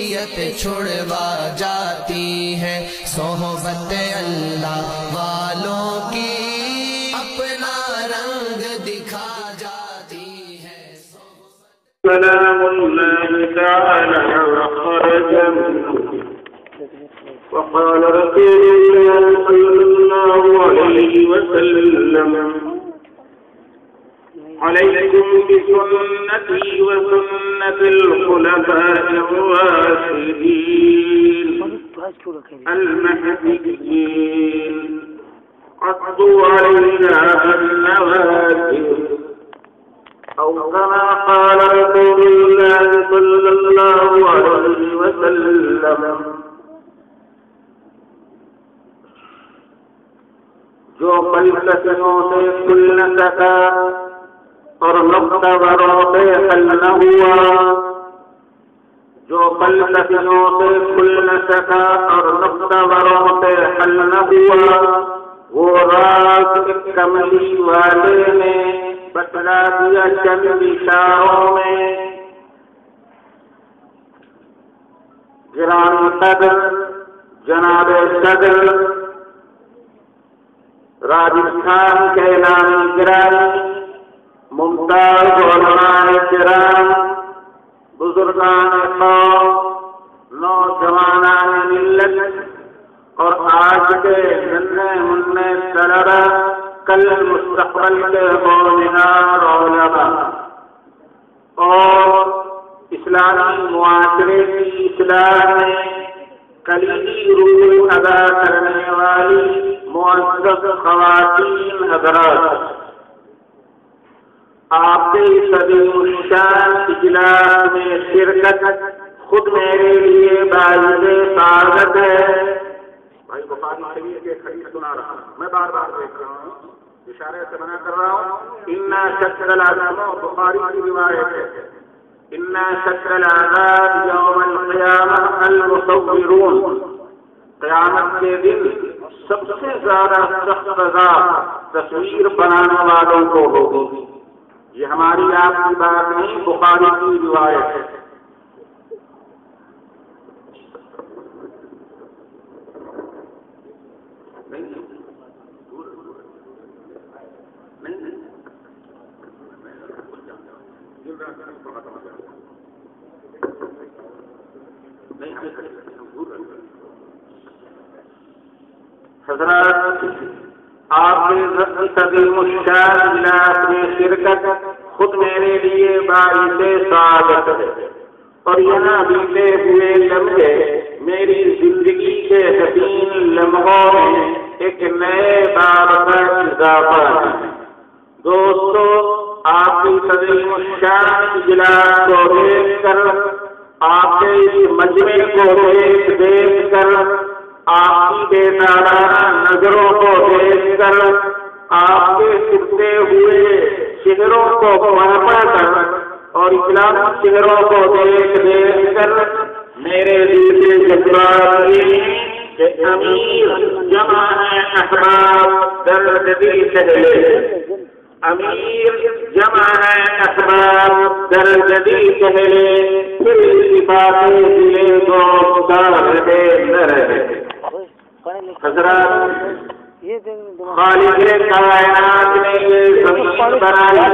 معصیت چھڑوا جاتی ہے، صحبت اللہ والوں کی اپنا رنگ دکھا جاتی ہے۔ سلام اللہ تعالی وخرجا وقال رسول الله صلى الله عليه وسلم عليكم بسنتي وسنة الخلفاء الراشدين المهديين عضوا عليها بالنواجذ أو كما قال رسول الله صلى الله عليه وسلم جو فلسفیوں سے کھل نہ سکا اور نقطہ بروں سے حل نہ ہوا، جو فلسفیوں سے کھل نہ سکا اور نقطہ بروں سے حل نہ ہوا، وہ راز کملی والے نے بتلا دیا چند اشاروں میں۔ گرامی صدر جناب صدر راجستھان کے نامی گرامی ممتاز علماء کرام، بزرگان قوم، نوجوانان ملت اور آج کے ننھے منھے طلباء، کل مستقبل کے ہونہار علماء اور اسلامی معاشرے کی اصلاح میں کلیدی رول ادا کرنے والی معزز خواتین حضرات، آپ کے عظیم الشان اجلاس میں شرکت خود میرے لیے باعث سعادت ہے۔ بھائی بخاری شریف کے حدیث سنا رہا ہوں، میں بار بار دیکھ رہا ہوں، اشارے سے منع کر رہا ہوں۔ اِنَّا شَتْرَ الْعَذَابِ، بخاری کی روایت ہے، اِنَّا شَتْرَ الْعَذَابِ يَوْمَ الْقِيَامَةِ الْمُصَوِّرُونَ، قیامت کے دن سب سے زیادہ سخت سزا تصویر بنانے والوں کو ہوگی۔ یہ ہماری آپ کی بات نہیں، بخاری کی روایت ہے۔ حضرات، آپ کے عظیم الشان اجلاس میں شرکت خود میرے لیے باعث سعادت ہے، اور یہاں بیتے ہوئے لمحے میری زندگی کے حسین لمحوں میں ایک نئے باب کا اضافہ ہے۔ دوستو، آپ کی عظیم الشان اجلاس کو دیکھ کر، آپ کے اس مجمع کو دیکھ کر، آپ کی بیدارانہ نظروں کو دیکھ کر، آپ کے سکتے ہوئے چہروں کو پڑھ کر اور اسلامی چہروں کو دیکھ کر میرے دل سے جذبات کہ امیر جمع ہے احباب در جدی چہلے، امیر جمع ہے احباب در جدی چہلے، پھر صفات دلے کو اتارتے نہ رہے۔ حضرات، خالق کائنات نے یہ زمین بنائی،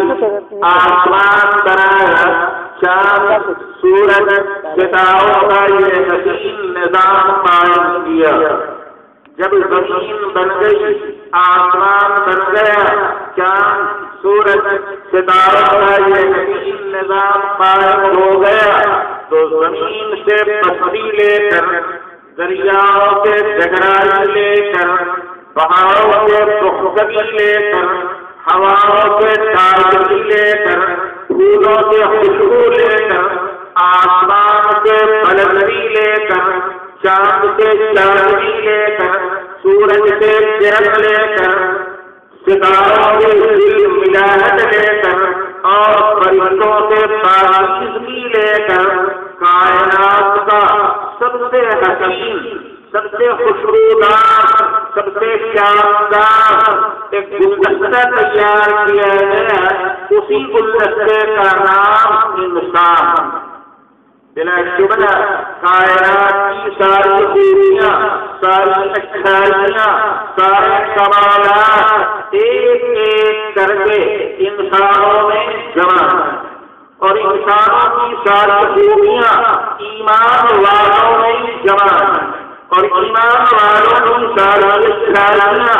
آسمان بنایا، چاند، سورج، ستاروں کا یہ حسین نظام قائم کیا۔ جب زمین بن گئی، آسمان بن گیا، چاند، سورج، ستاروں کا یہ حسین نظام قائم ہو گیا، تو زمین سے پتھری لے کر، دریاؤں سے گہرائی لے کر، پہاڑوں سے پختگی لے کر، ہواؤں سے تازگی لے کر، پھولوں سے خوشبو لے کر، آسمان سے بلندی لے کر، چاند سے چاندنی لے کر، سورج سے چرن لے کر، ستاروں سے دل ملاحت لے کر، اور فرشتوں سے پاکیزگی لے کر، کائنات کا سب سے حسین، سب سے خوشبودار، سب سے شاندار ایک گلدستہ تیار کیا گیا، اسی گلدستے کا نام انسان۔ بلا شبہ اور ایمان والوں کی ساری خیالیاں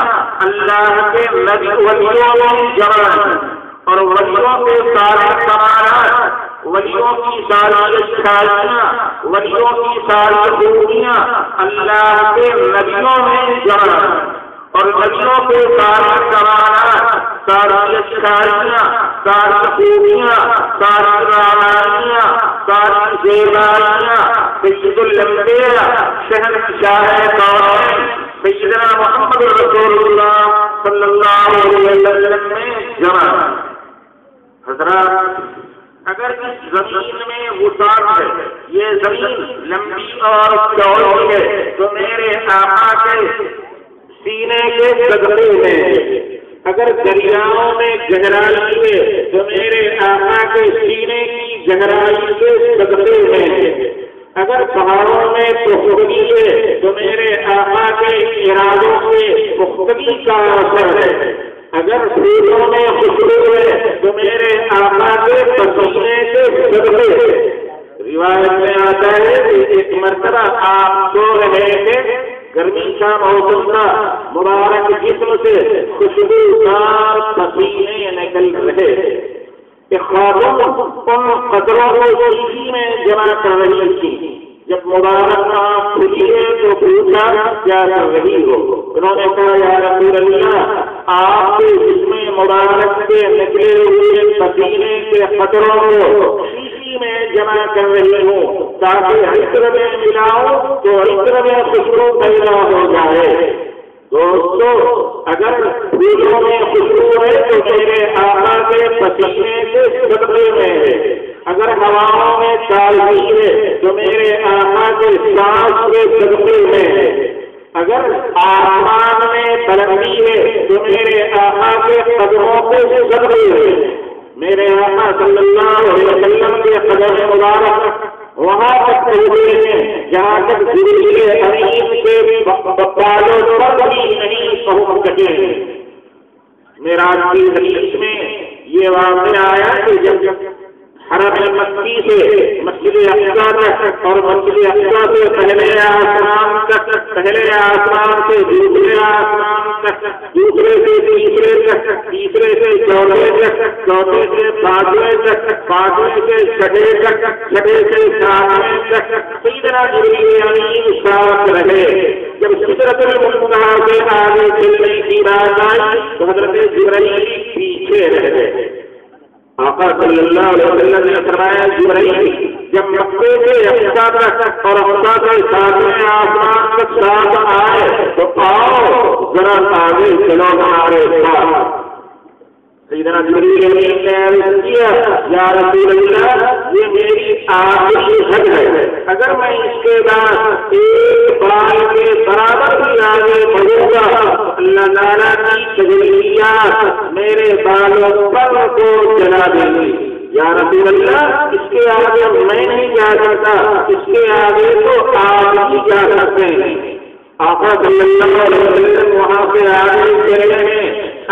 اللہ کے نبی ولیوں میں جمع ہیں، اور ولیوں کے سارے کمالات، ولیوں کی ساری خیالیاں، ولیوں کی ساری خوبیاں اللہ کے نبیوں میں جمع ہیں، اور نبیوں کے سارے کمالات، ساری خیالیاں، ساری خوبیاں، ساری رامانیاں، ساری زیبائیاں سید الانبیاء شہنشاہ کونین سیدنا محمد رسول اللہ صلی اللہ علیہ وسلم میں جمع۔ حضرات، اگر اس زمین میں وسعت ہے، یہ زمین لمبی اور چوڑی ہے، تو میرے آقا کے سینے کے صدقے میں، اگر دریاؤں میں گہرائی ہے تو میرے آقا کے سینے کی گہرائی کے صدقے میں، اگر پہاڑوں میں پختگی ہے تو میرے آقا کے ارادوں سے پختگی کا اثر ہے، اگر پھولوں میں خوشبو ہے تو میرے آقا کے پسینے کے صدقے ہے۔ روایت میں آتا ہے کہ ایک مرتبہ آپ سو رہے تھے، گرمی کا موسم تھا، مبارک جسم سے خوشبودار پسینے نکل رہے کہ خاتون ان قطروں کو شیشی میں جمع کر رہی تھی۔ جب مبارک آنکھ کھلی ہے تو پوچھا کیا کر رہی ہو؟ انہوں نے کہا یا رسول اللہ، آپ کے جسم مبارک سے نکلے ہوئے پسینے کے قطروں کو شیشی میں جمع کر رہی ہوں تاکہ عطر میں ملاؤں تو عطر میں خوشبو پیدا ہو جائے۔ دوستو، اگر پھولوں میں خوشبو ہے تو میرے آقا کے پسینے کے صدقے میں ہے، اگر ہواؤں میں تازگی ہے تو میرے آقا کے سانس کے صدقے میں ہے، اگر آسمان میں بلندی ہے تو میرے آقا کے قدموں کے صدقے میں، میرے آقا صلی اللہ علیہ وسلم کے قدم مبارک وہاں تک پہنچے ہیں جہاں تک جبریل امین کے بالوں پر بھی نہیں پہنچ سکے۔ معراج کی حدیث میں یہ واقعہ آیا کہ جب حرم مکی سے مسجد اقصی تک اور مسجد اقصی سے پہلے آسمان تک، پہلے آسمان سے دوسرے آسمان تک، دوسرے سے تیسرے تک، تیسرے سے چوتھے تک، چوتھے سے پانچویں تک، پانچویں سے چھٹے تک، چھٹے سے ساتویں تک سیدنا جبریل امین ساتھ رہے۔ جب سدرۃ المنتہا کے آگے چلنے کی بات آئی تو حضرت جبریل پیچھے رہ گئے۔ آقا صلی اللہ علیہ وسلم نے فرمایا جبرائیل جب مکے سے اقصی تک اور اقصی سے ساتویں آسمان تک ساتھ آئے تو آؤ ذرا آگے چلو ہمارے ساتھ۔ سیدنا جبرائیل نے عرض کیا یا رسول اللہ، یہ میری آخری حد ہے، اگر میں اس کے بعد ایک بال کے برابر بھی آگے بڑھوں گا اللہ تعالیٰ کی تجلیات میرے بالوں پر کو جلا دیں گی۔ یا رسول اللہ، اس کے آگے میں نہیں جا سکتا، اس کے آگے تو آپ ہی جا سکتے ہیں۔ آقا صلی اللہ علیہ وسلم وہاں سے آگے چلے ہیں،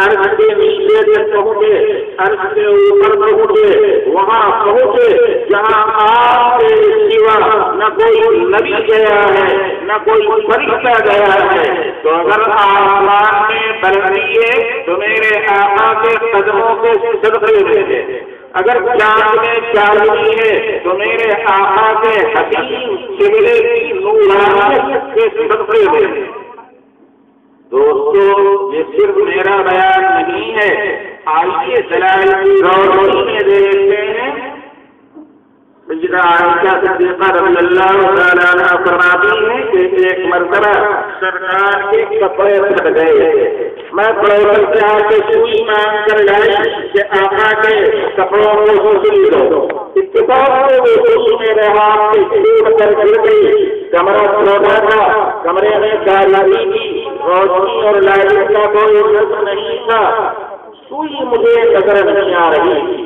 عرش کے نیچے تک پہنچے، عرش کے اوپر پہنچے، وہاں پہنچے جہاں آپ کے سوا نہ کوئی نبی گیا ہے نہ کوئی فرشتہ گیا ہے۔ تو اگر آسمان میں بلندی ہے تو میرے آقا کے قدموں کے صدقے میں ہے، اگر چاند میں چاندنی ہے تو میرے آقا کے حسین چہرے کی نورانیت کے صدقے میں ہے۔ دوستو، یہ صرف میرا بیان نہیں ہے، آئیے دلائل کی روشنی میں دیکھتے ہیں۔ سیدہ عائشہ صدیقہ رضی اللہ تعالیٰ عنہا فرماتی ہیں کہ ایک مرتبہ سرکار کے کپڑے پھٹ گئے، میں پڑوسن سے آ کے سوئی مانگ کر لائی کہ آقا کے کپڑوں کو سل دو۔ اتفاق سے وہ سوئی میرے ہاتھ سے ٹوٹ کر گر گئی۔ کمرہ چھوٹا تھا، کمرے میں تاریکی تھی، روشنی اور لائٹ کا کوئی نظر نہیں تھا، سوئی مجھے نظر نہیں آ رہی۔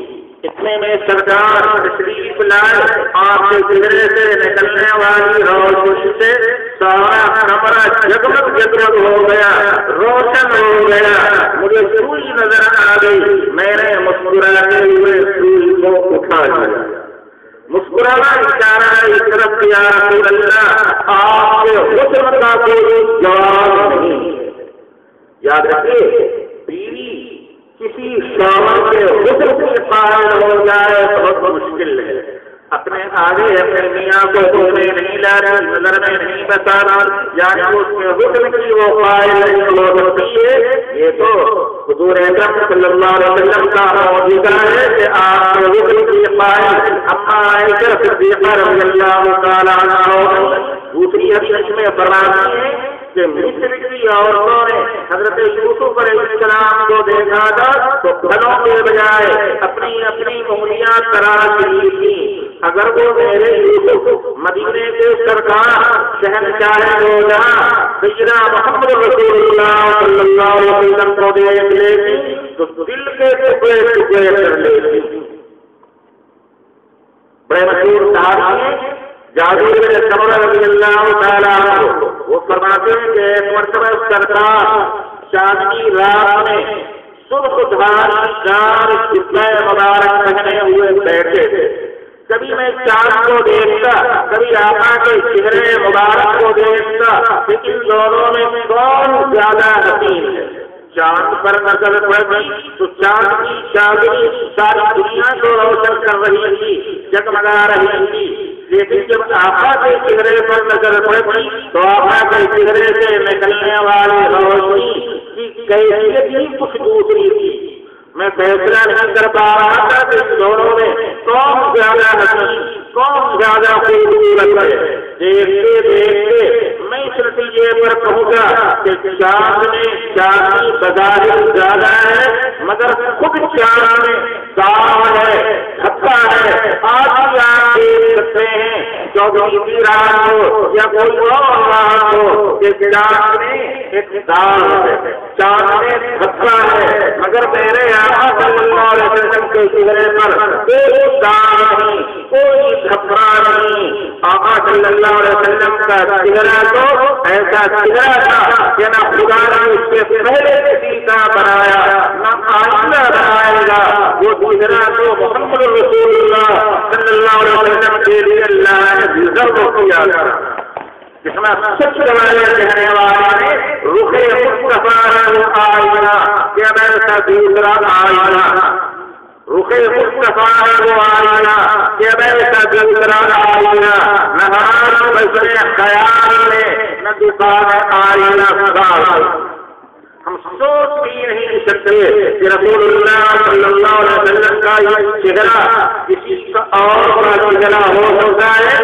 اتنے میں سرکار تشریف لائے، آپ کے چہرے سے نکلنے والی روشنی سے سارا کمرہ جگمگ جگمگ ہو گیا، روشن ہو گیا، مجھے سوئی نظر آ گئی۔ میں نے مسکراتے ہوئے سوئی کو اٹھا لیا، مسکرانا اشارہ اس طرف یا رسول اللہ، آپ کے حسن کا کوئی جواب نہیں ہے۔ یاد رکھیے، بیوی کسی شوہر کے حکم سے قائل ہو جائے تو بہت مشکل ہے۔ اپنے آگے اپنے میاں کو سونے نہیں لانا، نظر میں نہیں بتانا، یعنی اس کے حکم کی وہ قائل نہیں ہو سکتی ہے۔ یہ تو حضور اکرم صلی اللہ علیہ وسلم کا معجزہ ہے کہ آپ کے حکم کی قائل اما عائشہ صدیقہ رضی اللہ تعالیٰ عنہا دوسری حدیث میں فرماتی ہیں کہ مصر کی عورتوں نے حضرت یوسف علیہ السلام کو دیکھا تھا تو پھلوں کے بجائے اپنی اپنی انگلیاں تراش لی تھی۔ اگر وہ میرے یوسف مدینے کے سرکار شہنشاہ دو جہاں سیدنا محمد رسول اللہ صلی اللہ علیہ وسلم کو دیکھ لیتی تو دل کے ٹکڑے ٹکڑے کر لیتی۔ بڑے مشہور صحابی ہیں جابر بن سمرہ رضی اللہ تعالیٰ عنہ، وہ فرماتے ہیں کہ ایک مرتبہ سرکار چاندنی رات میں سرخ دھاری چار جبہ مبارک پہنے ہوئے بیٹھے تھے۔ کبھی میں چاند کو دیکھتا، کبھی آقا کے چہرے مبارک کو دیکھتا، لیکن دونوں میں کون زیادہ حسین ہے؟ چاند پر نظر پڑتی تو چاند کی چادری ساری دنیا کو روشن کر رہی تھی، جگمگا رہی تھی، لیکن جب آقا کے چہرے پر نظر پڑتی تو آقا کے چہرے سے نکلنے والی روشنی کی کیفیت ہی کچھ دوسری تھی۔ میں فیصلہ نہیں کر پا رہا تھا کہ ان دونوں میں کون زیادہ حسین، کون زیادہ خوبصورت ہے۔ دیکھتے دیکھتے میں اس نتیجے پر پہنچا کہ چاند میں چاندنی بظاہر زیادہ ہے مگر خود چاند میں کام ہے، دھکا ہے۔ آج بھی آپ دیکھ سکتے ہیں 14 کی رات ہو یا کوئی اور رات ہو کہ چاند میں ایک داغ ہے، چاند میں دھکا ہے، مگر میرے آقا صلی اللہ علیہ وسلم کے چہرے پر کوئی داغ نہیں، کوئی دھکا نہیں۔ آقا صلی اللہ علیہ وسلم کا چہرہ تو ایسا چہرہ تھا کہ نہ خدا نے اس سے پہلے کسی کا بنایا نہ آئندہ بنائے گا۔ وہ چہرہ تو محمد رسول اللہ صلی اللہ علیہ وسلم کے لیے اللہ نے ریزرو کیا تھا، جس میں سچ والے کہنے والے نے رخ مصطفیٰ ہے وہ آئینہ کہ ایسا دوسرا آئینہ، رخ مصطفیٰ ہے وہ آئینہ کہ ایسا دوسرا آئینہ، نہ ہمارا بشر خیال میں نہ دکان آئینہ سوال۔ ہم سوچ بھی نہیں سکتے کہ رسول اللہ صلی اللہ علیہ وسلم کا یہ چہرہ کسی اور کا چہرہ ہو سکتا ہے؟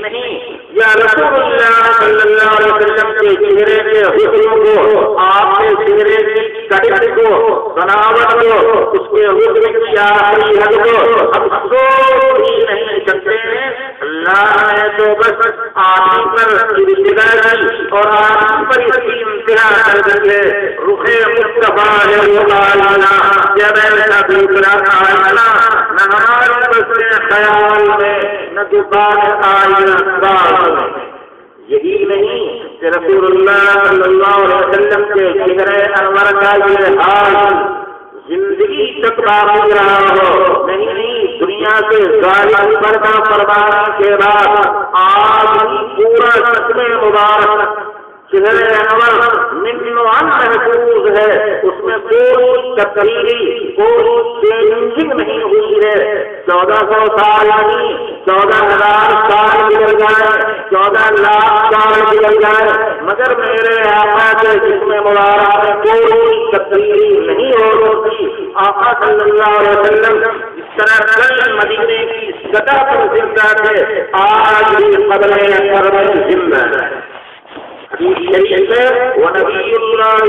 نہیں، یا رسول اللہ صلی اللہ علیہ وسلم کے چہرے کے حسن کو، آپ کے چہرے کی کڑک کو، بناوٹ کو، اس کے حسن کی آخری حد کو ہم سوچ بھی نہیں سکتے ہیں۔ اللہ نے تو بس آدمی پر ابتدا کی اور آدمی پر اس کی انتہا کر دی ہے۔ رخ مصطفیٰ ہے وہ آئینہ جب ایسا دوسرا آئینہ، نہ ہمارے بسر خیال میں نہ دکان آئینہ۔ یہی نہیں کہ رسول اللہ صلی اللہ علیہ وسلم کے چہرے انور کا یہ حال زندگی تک باقی رہا ہو، نہیں، دنیا سے ظاہر پردہ فرمانے کے بعد آج بھی پورا جسم مبارک چہرے انور من محفوظ ہے، اس میں کوئی تبدیلی، کوئی چینجنگ نہیں ہوئی ہے۔ 1400 سال نہیں، 14,000 سال گزر جائے، 14 لاکھ سال گزر جائے، مگر میرے آقا کے جسم مبارک میں کوئی تبدیلی نہیں ہو سکتی۔ آقا صلی اللہ علیہ وسلم اس طرح کل مدینے کی سطح پر زندہ تھے، آج بھی قبر اکبر میں زندہ ہے۔ ونبی اللہ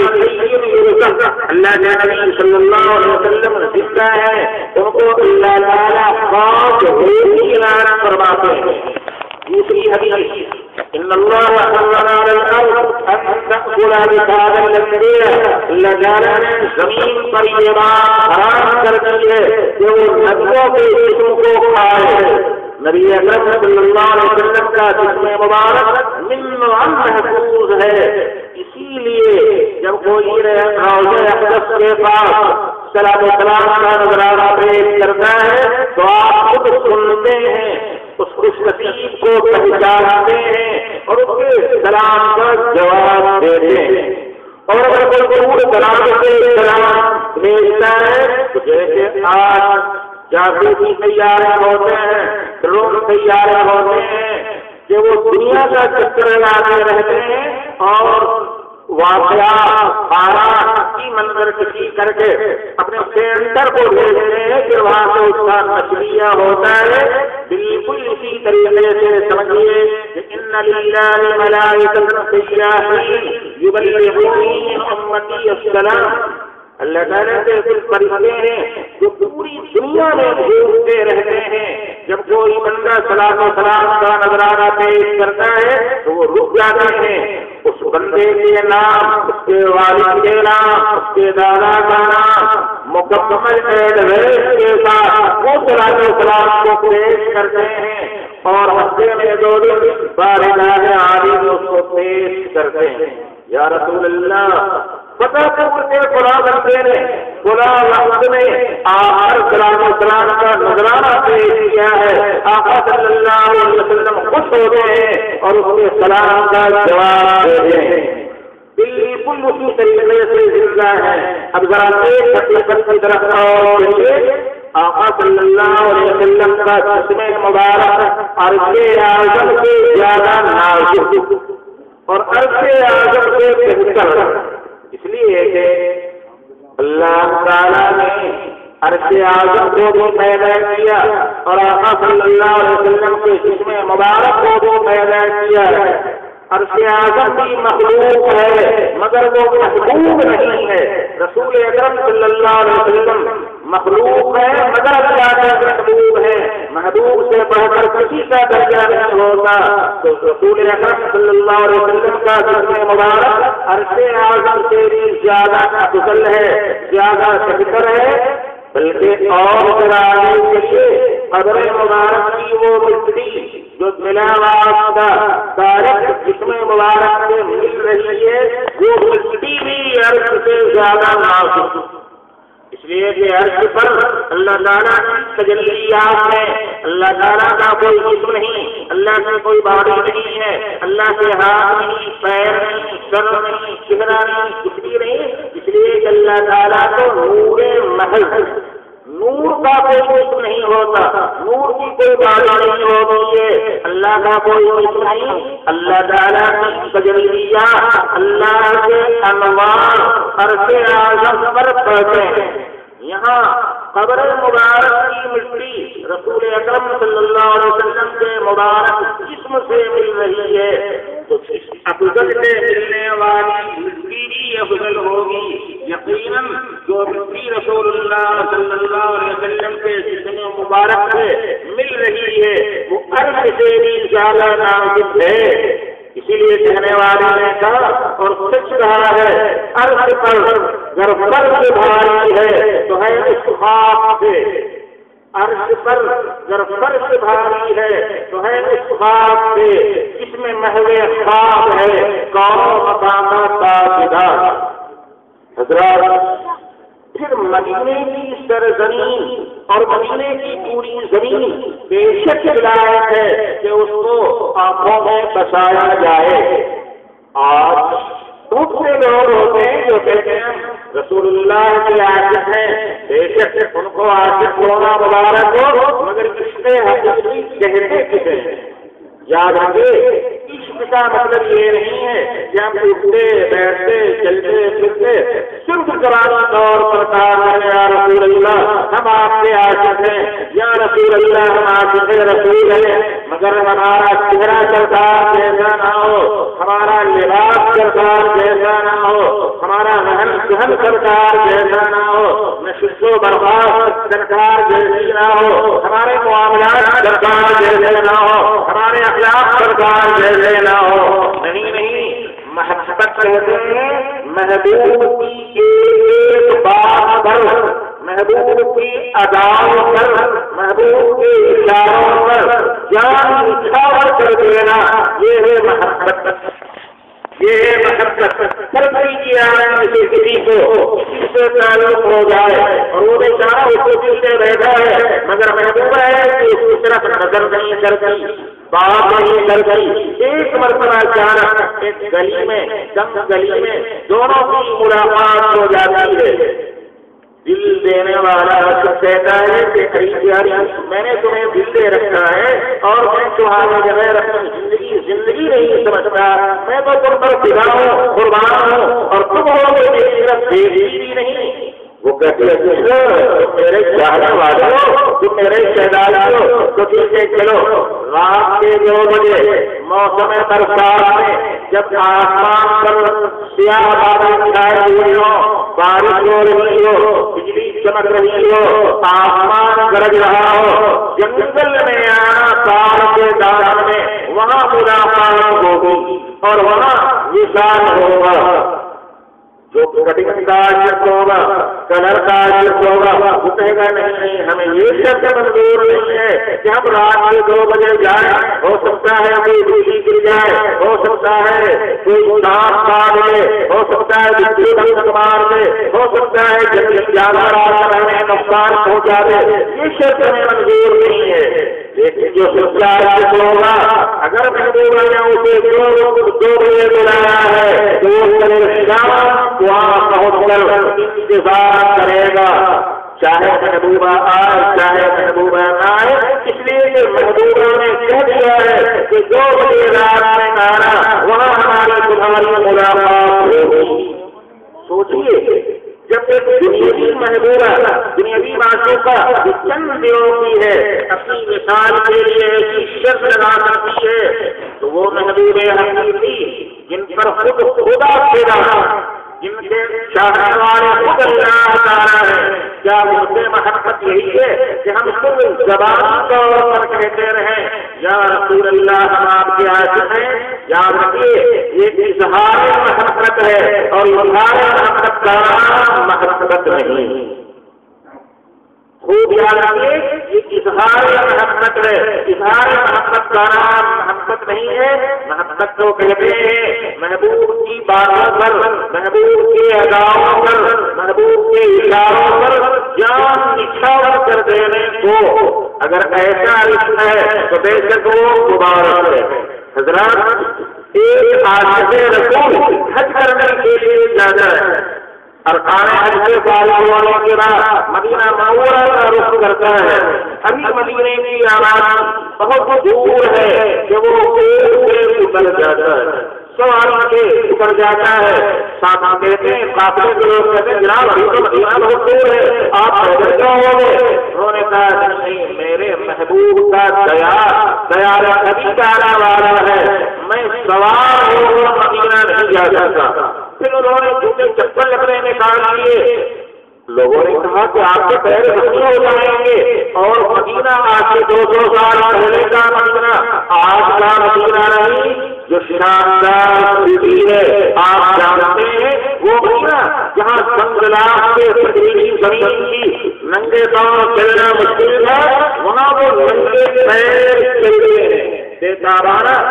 اللہ کے نبی صلی اللہ علیہ وسلم زندہ ہے، ان کو اللہ تعالیٰ خاص روحی عنایت فرماتے ہیں۔ دوسری حدیث ان اللہ حرم علی الارض ان تأکل بساد الانبیاء، اللہ تعالیٰ نے زمین پر یہ بات حرام کر دی ہے کہ وہ نبیوں کے جسم کو کھائے۔ نبی اکرم صلی اللہ علیہ وسلم کا جسم مبارک من محفوظ ہے، اسی لیے جب کوئی روضہ اقدس کے پاس صلاۃ و سلام کا نظرانہ پیش کرتا ہے تو آپ خود سنتے ہیں، اس خوش نصیب کو پہچانتے ہیں اور اس کے سلام کا جواب دیتے ہیں۔ اور اگر کوئی ضرور سلام سے سلام بھیجتا ہے تو جیسے آج جاسوسی طیارے ہوتے ہیں، ڈرون طیارے ہوتے ہیں کہ وہ دنیا کا چکر لگاتے رہتے ہیں اور واقعات حالات کی منظر کشی کر کے اپنے سینٹر کو بھیجتے ہیں کہ وہاں سے اس کا نشریہ ہوتا ہے۔ بالکل اسی طریقے سے سمجھیے کہ ان للہ ملائکۃ سیاحین یبلغون من امتی السلام، اللہ تعالیٰ کے کچھ فرشتے ہیں جو پوری دنیا میں گھومتے رہتے ہیں، جب کوئی بندہ صلاۃ و سلام کا نذرانہ پیش کرتا ہے تو وہ رک جاتے ہیں، اس بندے کے نام، اس کے والد کے نام، اس کے دادا کا نام مکمل ایڈریس کے ساتھ وہ صلاۃ و سلام کو پیش کرتے ہیں اور ہفتے میں 2 دن بارگاہ عالی اس کو پیش کرتے ہیں۔ یا رسول اللہ پتہ پورتے فلاں بندے نے فلاں وقت میں آخر سلام و سلام کا نذرانہ پیش کیا ہے، آقا صلی اللہ علیہ وسلم خوش ہوتے ہیں اور اس کے سلام کا جواب دیتے ہیں۔ بالکل اسی طریقے سے زندہ ہے۔ اب ذرا ایک حقیقت کی طرف اور دیکھیے، آقا صلی اللہ علیہ وسلم کا جسم مبارک عرش اعظم سے زیادہ نازک اور عرش اعظم سے بہتر، اس لیے کہ اللہ تعالیٰ نے عرش اعظم کو بھی پیدا کیا اور آقا صلی اللہ علیہ وسلم کے جسم مبارک کو بھی پیدا کیا ہے۔ عرش اعظم بھی مخلوق ہے مگر وہ محبوب نہیں ہے۔ رسول اکرم صلی اللہ علیہ وسلم مخلوق ہے مگر اللہ کا محبوب ہے۔ محبوب سے بڑھ کر کسی کا درجہ نہیں ہوتا، تو رسول اکرم صلی اللہ علیہ وسلم کا جسم مبارک عرش اعظم سے بھی زیادہ افضل ہے، زیادہ بہتر ہے۔ بلکہ اور کرانے کے لیے قبر مبارک کی وہ مٹی جو بلا واسطہ ڈائریکٹ جسم مبارک سے مل رہی ہے، وہ مٹی بھی عرش سے زیادہ نازک، اس لیے کہ عرش پر اللہ تعالیٰ کی تجلیات ہے۔ اللہ تعالیٰ کا کوئی جسم نہیں، اللہ سے کوئی باڈی نہیں ہے، اللہ کے ہاتھ نہیں، پیر نہیں، سر نہیں، چہرہ نہیں، کچھ بھی نہیں، اس لیے کہ اللہ تعالیٰ کو نور محض، نور کا کوئی جسم نہیں ہوتا، نور کی کوئی باڈی نہیں ہوتی ہے، اللہ کا کوئی جسم نہیں۔ اللہ تعالیٰ کی تجلیات، اللہ کے انوار عرش اعظم پر پڑتے ہیں۔ یہاں قبر مبارک کی مٹی رسول اکرم صلی اللہ علیہ وسلم کے مبارک جسم سے مل رہی ہے، تو افضل سے ملنے والی مٹی بھی افضل ہوگی۔ یقیناً جو مٹی رسول اللہ صلی اللہ علیہ وسلم کے جسم مبارک سے مل رہی ہے وہ عرش سے بھی زیادہ نازک ہے۔ اسی لیے کہنے والے نے کہا اور سچ رہا ہے، عرش پر اگر فرض بھاری ہے تو ہے اس خواب سے، عرش پر اگر فرض بھاری ہے تو ہے اس خواب سے جس میں محو خواب ہے کون مقامات تاجدار۔ حضرات پھر مدینے کی سرزمین اور مدینے کی پوری زمین بے شک لائق ہے کہ اس کو آنکھوں میں بسایا جائے۔ آج بہت سے لوگ ہوتے ہیں جو کہتے ہیں رسول اللہ کے عاشق ہیں، بے شک ان کو عاشق ہونا مبارک ہو، مگر کتنے حقیقی کہتے کسے ہیں؟ یاد رکھیے، عشق کا مطلب یہ نہیں ہے کہ ہم اٹھتے بیٹھتے چلتے پھرتے صرف قرآن طور پر کہا ہے یا رسول اللہ ہم آپ کے عاشق ہیں، یا رسول اللہ ہم عاشق رسول ہیں، مگر ہمارا چہرہ سرکار جیسا نہ ہو، ہمارا لباس سرکار جیسا نہ ہو، ہمارا رہن سہن سرکار جیسا نہ ہو، نشست و برباد سرکار جیسی نہ ہو، ہمارے معاملات سرکار جیسے نہ ہو، ہمارے اخلاق سرکار جیسے نہ ہو۔ نہیں، محبت کہتے ہیں محبوب کی ایک بات پر، محبوب کی اداؤں پر، محبوب کے اشاروں پر جان نچھاور کر دینا، یہ ہے محبت، یہ ہے حد تک ترقی کی آنے سے کسی کو کسی سے تعلق ہو جائے اور وہ بیچارہ اس کو دل سے رہتا ہے مگر محبوب ہے کہ اس کی طرف نظر نہیں کرتی بات نہیں کرتی. ایک مرتبہ اچانک ایک گلی میں تنگ گلی میں دونوں کی ملاقات ہو جاتی ہے. دل دینے والا کہتا ہے کہ میں نے تمہیں دل دے رکھا ہے اور میں تمہارے بغیر اپنی زندگی نہیں سمجھتا. میں تو تم پر فدا ہوں قربان ہوں اور تم ہو میری طرف دیکھتی بھی نہیں. وہ کہتے ہیں تم میرے چاہنے والے ہو تم میرے شہزادے ہو تو ٹھیک ہے چلو. رات کے 2 بجے موسم برسات میں جب آسمان پر سیاہ بادل چھائے ہوئے ہوں بارش ہو رہی ہو بجلی چمک رہی ہو آسمان گرج رہا ہو جنگل میں آنا سال کے دوران میں وہاں ملاقات ہوگی اور وہاں وصال ہوگا. جو کٹنگ کا عجب ہوگا کلر کا عجب ہوگا وہ کہے گا نہیں ہمیں یہ شرط منظور نہیں ہے کہ ہم رات کے 2 بجے جائیں. ہو سکتا ہے کوئی بجلی گر جائے ہو سکتا ہے کوئی سانپ کاٹ لے ہو سکتا ہے بجلی بند مار دے ہو سکتا ہے زیادہ رات میں نقصان پہنچا دے. یہ شرط ہمیں منظور نہیں ہے. لیکن جو سچا عجب ہوگا اگر محبوب نے اسے 2 بجے بلایا ہے تو وہ کرے گا وہاں پہنچ کر انتظار کرے گا چاہے محبوبہ آئے چاہے محبوبہ نہ آئے. اس لیے کہ محبوبہ نے کہہ دیا ہے کہ 2 بجے رات میں آنا وہاں ہماری تمہاری ملاقات ہوگی. سوچیے جب ایک دنیاوی محبوبہ دنیاوی معشوقہ جو چند دنوں کی ہے اپنی مثال کے لیے ایسی شرط لگا سکتی ہے تو وہ محبوب حقیقی جن پر خود خدا پھیلا جن کے چاہنے والے خود اللہ تعالیٰ ہے کیا ان سے محبت یہی ہے کہ ہم خود زبان طور پر کہتے رہیں یا رسول اللہ ہم آپ کے عاشق ہیں. یاد رکھیے یہ اظہار محبت ہے اور اظہار محبت کا نام محبت نہیں. خوب یاد رکھیے یہ اظہار محبت ہے. اظہار محبت کا نام محبت نہیں ہے. محبت تو کہتے ہیں محبوب کی باتوں پر محبوب کے اداؤں پر محبوب کے اشاروں پر جان نچھاور کر دینے کو. اگر ایسا رشتہ ہے تو بے شک وہ مبارک ہے. حضرات ایک عاشق رسول حج کرنے کے لیے جاتا ہے ارکان حج سے فارغ ہونے کے بعد مدینہ منورہ کا رخ کرتا ہے. ابھی مدینے کی آبادی بہت دور ہے کہ وہ اتر جاتا ہے سوال کے اتر جاتا ہے. ساتھ کہتے ہیں قافلے کے لوگ کہتے ہیں جناب ابھی تو مدینہ بہت دور ہے آپ پیدل کیوں ہو گئے. انہوں نے کہا نہیں میرے محبوب کا دیار نبی کا آنے والا ہے میں سوار ہو کر مدینہ نہیں جا سکتا. پھر انہوں نے جوتے چپل لکڑے نکال لیے. لوگوں نے کہا کہ آپ کے پیر زخمی ہو جائیں گے اور مدینہ آج سے 200 سال پہلے کا مدینہ آج کا مدینہ نہیں جو شاندار سٹی ہے آپ جانتے ہیں وہ مدینہ جہاں سنگلاخ کے پتھریلی زمین کی ننگے پاؤں چلنا مشکل ہے وہاں وہ ننگے پیر چلتے ہیں بے تابانہ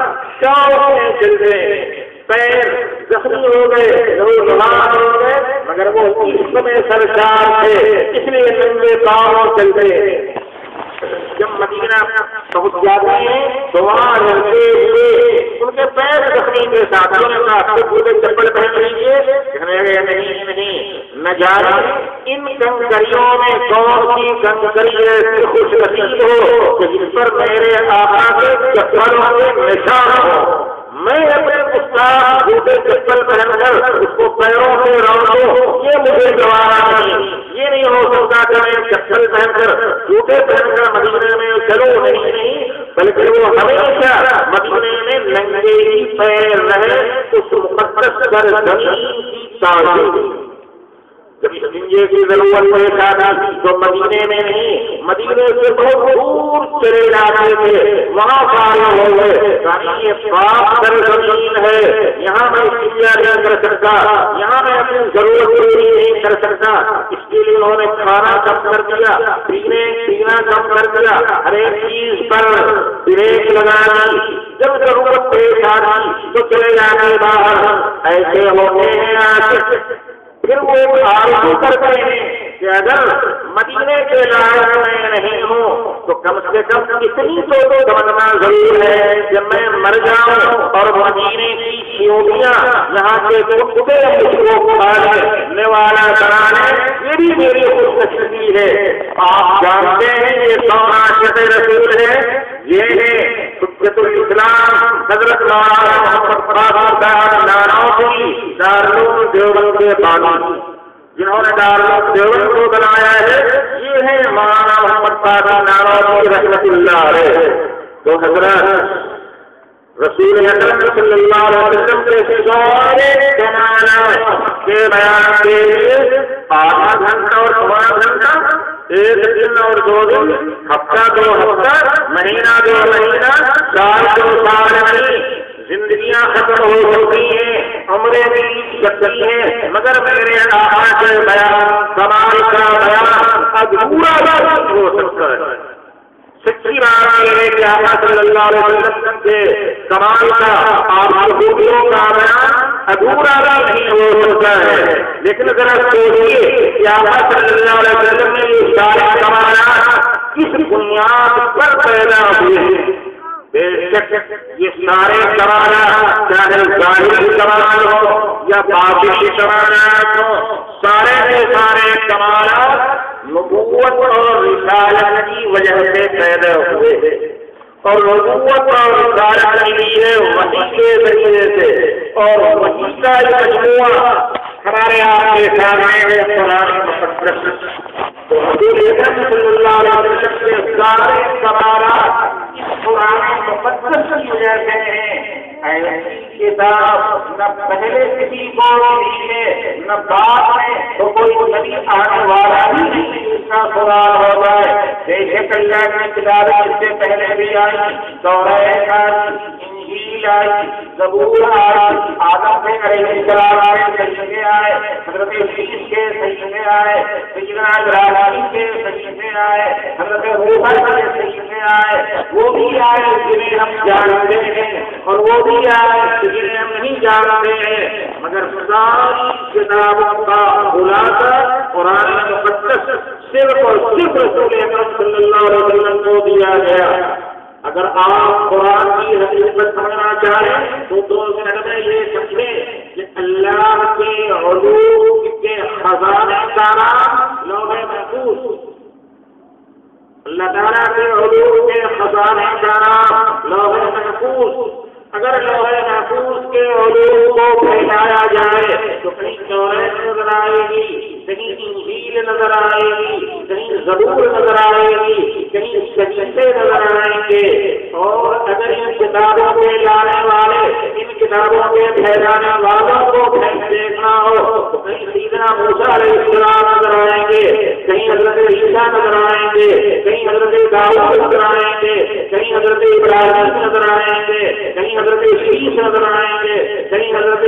شوق میں چلتے ہیں. پیر زخمی ہو گئے نوجوان ہو گئے مگر وہ عشق میں سرشار تھے اس لیے ننگے پاؤں چلتے. جب مدینہ پہنچ جاتے ہیں تو وہاں رہتے ہوئے ان کے پیر زخمی کے ساتھیوں نے کہا پورے چپل پہن لیجیے. کہنے لگے نہیں نہ جانے ان کنکریوں میں کون سی کنکری ایسی خوش نصیب ہو کہ جس پر میرے آقا کے چپلوں کے نشان ہو. میں اپنے استاد جوتے چپل پہن کر اس کو پیروں سے روکوں یہ مجھے گوارا نہیں. یہ نہیں ہو سکتا کہ میں چپل پہن کر جوتے پہن کر مدینے میں چلو نہیں بلکہ وہ ہمیشہ مدینے میں ننگے ہی پیر رہے اس مقدس سرزمین کی تعظیم. جب سنجے کی ضرورت پیش آتی تو مدینے میں نہیں مدینے سے بہت دور چلے جاتے تھے وہاں فارغ ہو گئے. یہ پاک سرزمین ہے یہاں میں سنجا نہیں کر سکتا یہاں میں اپنی ضرورت پوری نہیں کر سکتا. اس کے لیے انہوں نے کھانا کم کر دیا پینا کم کر دیا ہر ایک چیز پر بریک لگا دی. جب ضرورت پیش آتی تو چلے جاتے باہر ایسے ہوتے ہیں عاشق، پھر وہ آرزو کرتے ہیں کہ اگر مدینے کے لائق میں نہیں ہوں تو کم سے کم اتنی تو تمنا ضرور ہے کہ میں مر جاؤں اور مدینے کی چیوٹیاں یہاں کے کتے کو کھانے والا کرانے، یہ بھی میری خوش نصیبی ہے۔ آپ جانتے ہیں یہ کون عاشق رسول ہے؟ یہ ہے حجت الاسلام حضرت مولانا محمد قاسم صاحب نانوتوی دارالعلوم دیوبند کے بانی، جنہوں نے دارالعلوم دیوبند کو بنایا ہے۔ یہ ہے مولانا محمد قاسم نانوتوی رحمۃ اللہ علیہ۔ تو حضرت رسول اکرم صلی اللہ علیہ وسلم کے سارے کمالات کے بیان کے لیے آدھا گھنٹہ اور پورا گھنٹہ، ایک دن اور دو دن، ہفتہ دو ہفتہ، مہینہ دو مہینہ، سال دو سال نہیں، زندگیاں ختم ہو چکی ہیں، عمریں بھی سکتی ہیں، مگر میرے آقا کے بیان، کمال کا بیان ادھورا نہیں ہو سکتا ہے۔ سچی بات یہ ہے کہ آقا صلی اللہ علیہ وسلم کے کمال کا اور خوبیوں کا بیان ادھورا نہیں ہو سکتا ہے۔ لیکن ذرا سوچیے کہ آقا صلی اللہ علیہ وسلم نے یہ سارے کمالات کس بنیاد پر پیدا ہوئے ہیں؟ بے شک یہ سارے کمالات چاہے ظاہری کمال ہو یا باطنی کمالات ہو، سارے کے سارے کمالات نبوت اور رسالت کی وجہ سے پیدا ہوئے ہیں، اور نبوت اور رسالت کے لیے وحی کے ذریعے سے، اور وحی کا مجموعہ ہمارے آپ کے سامنے ہے قرآن مقدس۔ تو حضور اکرم صلی اللہ علیہ وسلم کے سارے کمالات اس قرآن مقدس کی وجہ سے ہیں۔ ایسی کتاب نہ پہلے کسی کو ملی ہے نہ بعد میں، تو کوئی نبی آنے والا ہی نہیں جس کا سوال ہو جائے۔ بے شک اللہ کی کتابیں اس سے پہلے بھی آئی، تورات آئی، انجیل آئی، زبور آئی، آدم علیہ السلام کے صحیفے آئے، حضرت یوسف کے صحیفے آئے، سیدنا ابراہیم کے صحیفے آئے، حضرت موسیٰ کے صحیفے آئے، وہ بھی آئے جنہیں ہم جانتے ہیں اور وہ بھی آئے جنہیں ہم نہیں جانتے ہیں، مگر ساری کتابوں کا خلاصہ قرآن مقدس صرف اور صرف رسول اکرم صلی اللہ علیہ وسلم کو دیا گیا۔ اگر آپ قرآن کی حقیقت سمجھنا چاہیں تو 2 منٹ میں یہ سمجھیں کہ اللہ کے علوم کے خزانے کا نام لوح محفوظ، اللہ تعالیٰ کے علوم کے خزانے کا نام لوح محفوظ۔ اگر لوح محفوظ کے علوم کو پھیلایا جائے تو کہیں تورات نظر آئے گی، کہیں انجیل نظر آئے گی، کہیں زبور نظر آئے گی، کہیں صحیفے نظر آئیں گے۔ اور اگر ان کتابوں کے لانے والے، ان کتابوں کے پھیلانے والوں کو دیکھنا ہو تو کہیں سیدنا موسیٰ علیہ السلام نظر آئیں گے، کہیں حضرت عیسیٰ نظر آئیں گے، کہیں حضرت داؤد نظر آئیں گے، کہیں حضرت ابراہیم نظر آئیں گے، کہیں حضرت عیسیٰ نظر آئیں گے، کہیں حضرت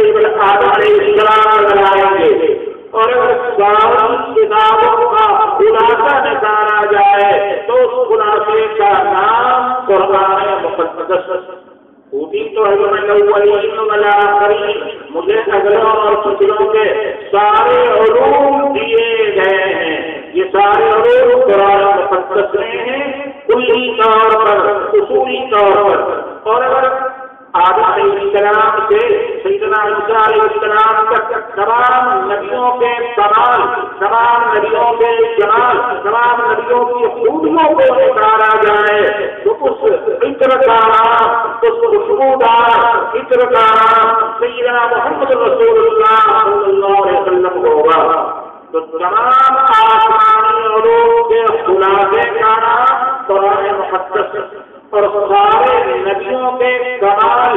آدم علیہ السلام نظر آئیں گے۔ اور اگر ساری کتابوں کا خلاصہ نکالا جائے تو اس خلاصے کا نام قرآن مقدس۔ اوٹی تو الاولین والآخرین، مجھے اگلوں اور پچھلوں کے سارے علوم دیے گئے ہیں۔ یہ سارے علوم قرآن مقدس میں ہیں، کلی طور پر، اصولی طور پر۔ اور اگر آدم علیہ السلام سے سیدنا عیسیٰ علیہ السلام تک تمام نبیوں کے کمال، تمام نبیوں کے جمال، تمام نبیوں کی خوبیوں کو نکالا جائے تو اس عطر کا نام، اس خوشبودار عطر کا نام سیدنا محمد رسول اللہ صلی اللہ علیہ وسلم ہوگا۔ تو تمام آسمانی علوم کے خلاصے کا نام قرآن مقدس، اور سارے نبیوں کے کمال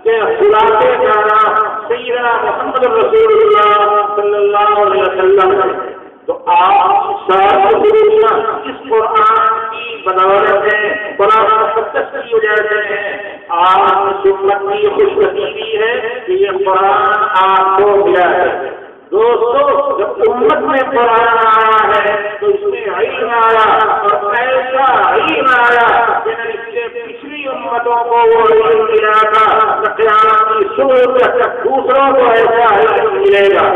کے خلاصے کا نام سیدنا محمد رسول اللہ صلی اللہ علیہ وسلم۔ تو آپ ساری دنیا اس قرآن کی بدولت ہے، قرآن مقدس کی وجہ سے ہے۔ آپ امت کی خوش نصیبی ہے کہ یہ قرآن آپ کو ملا ہے۔ دوستو، جب امت میں قرآن آیا ہے تو اس میں علم آیا، اور ایسا علم آیا کہ اس سے پچھلی امتوں کو وہ علم ملا تھا، قیامت کی دوسروں کو ایسا علم ملے گا.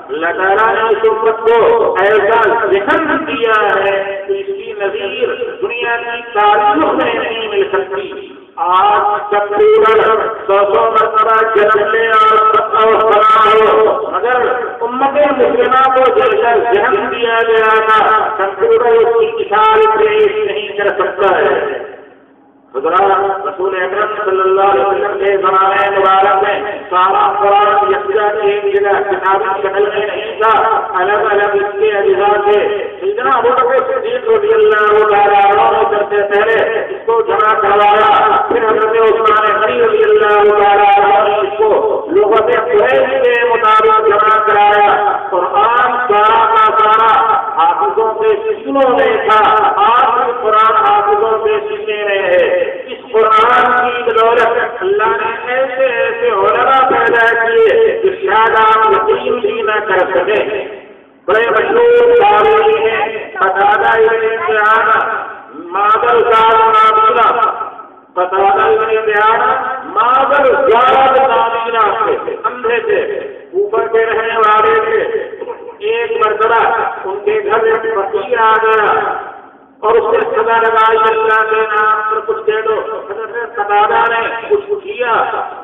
اللہ تعالیٰ نے اس امت کو ایسا ذہن دیا ہے کہ اس کی نظیر دنیا کی تاریخ میں نہیں مل سکتی. آج کمپیوٹر 100 مرتبہ جنم لے اور بنا ہو، مگر امت مسلمہ کو جیسا ذہن دیا گیا تھا کمپیوٹر اس کی مثال پیش نہیں کر سکتا ہے. حضرات رسول اکرم صلی اللہ علیہ وسلم کے زمانے مبارک میں سارا قرآن یکجا ایک جگہ کتابی شکل میں نہیں تھا، الگ الگ اس کے اجزاء تھے. سیدنا ابو بکر صدیق رضی اللہ تعالیٰ عنہ کرتے پہلے اس کو جمع کروایا، پھر حضرت عثمان غنی رضی اللہ تعالیٰ عنہ نے اس کو لغت قریش کے مطابق جمع کرایا. قرآن سارا کا سارا حافظوں کے سینوں میں تھا، آج قرآن حافظوں کے سینے میں ہے. اس قرآن کی بدولت اللہ نے ایسے ایسے علماء پیدا کیے کہ شاید آپ یقین بھی نہ کر سکے. بڑے مشہور تابعی ہیں قتادہ ابن دعامہ مادر زاد نابینا، قتادہ ابن دعامہ مادر زاد نابینا سے اندھے تھے، اوپر کے رہنے والے تھے. ایک مرتبہ ان کے گھر میں فقیر آ گیا اور اس نے صدا لگائی اللہ کے نام پر کچھ دے دو. حضرت قتادہ نے کچھ کیا،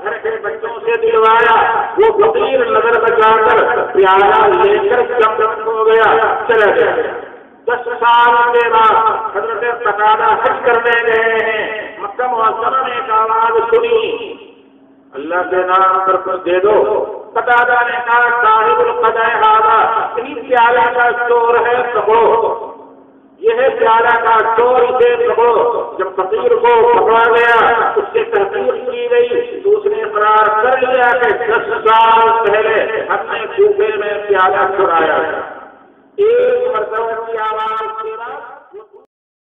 گھر کے بچوں سے دلوایا. وہ فقیر نظر بچا کر پیالہ لے کر دم ہو گیا، چلا گیا. 10 سال کے بعد حضرت قتادہ حج کرنے گئے ہیں. مکہ معظمہ نے ایک آواز سنی، اللہ کے نام پر کچھ دے دو. قتادہ نے کہا صاحب القضاء ہذا، اتنی پیالے کا چور ہے پکڑو، یہ ہے پیالہ کا چور، اسے پکڑو. جب فقیر کو پکڑا گیا اس سے تحقیق کی گئی تو اس نے اقرار کر لیا کہ 10 سال پہلے ہم نے کوفے میں پیالہ چرایا. ایک مرتبہ کی آواز کے بعد